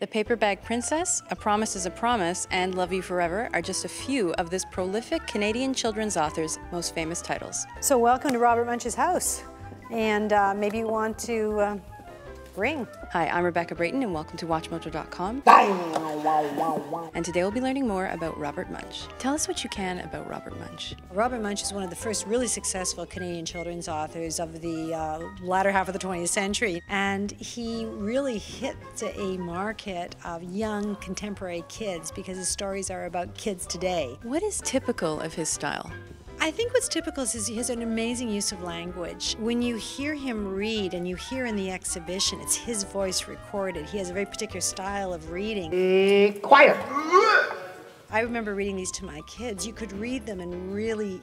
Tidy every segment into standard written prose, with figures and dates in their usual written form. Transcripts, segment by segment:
The Paper Bag Princess, A Promise is a Promise, and Love You Forever are just a few of this prolific Canadian children's author's most famous titles. So welcome to Robert Munsch's house, and maybe you want to ring. Hi, I'm Rebecca Brayton, and welcome to WatchMojo.com. And today we'll be learning more about Robert Munsch. Tell us what you can about Robert Munsch. Robert Munsch is one of the first really successful Canadian children's authors of the latter half of the 20th century. And he really hit a market of young contemporary kids because his stories are about kids today. What is typical of his style? I think what's typical is he has an amazing use of language. When you hear him read, and you hear in the exhibition, it's his voice recorded. He has a very particular style of reading. Quiet! I remember reading these to my kids. You could read them and really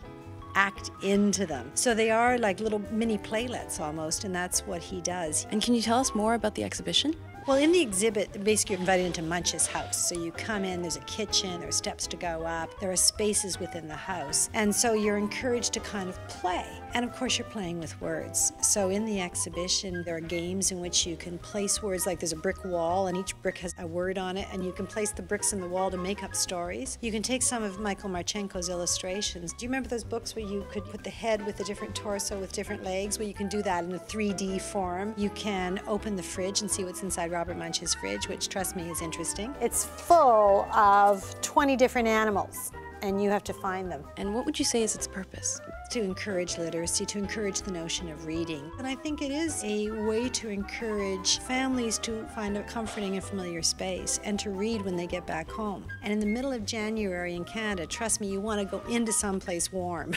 act into them. So they are like little mini playlets almost, and that's what he does. And can you tell us more about the exhibition? Well, in the exhibit, basically you're invited into Munsch's house. So you come in, there's a kitchen, there are steps to go up, there are spaces within the house. And so you're encouraged to kind of play. And of course you're playing with words. So in the exhibition, there are games in which you can place words, like there's a brick wall and each brick has a word on it, and you can place the bricks in the wall to make up stories. You can take some of Michael Marchenko's illustrations. Do you remember those books where you could put the head with a different torso with different legs? Well, you can do that in a 3D form. You can open the fridge and see what's inside Robert Munsch's fridge, which, trust me, is interesting. It's full of 20 different animals, and you have to find them. And what would you say is its purpose? To encourage literacy, to encourage the notion of reading. And I think it is a way to encourage families to find a comforting and familiar space and to read when they get back home. And in the middle of January in Canada, trust me, you want to go into someplace warm.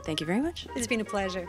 Thank you very much. It's been a pleasure.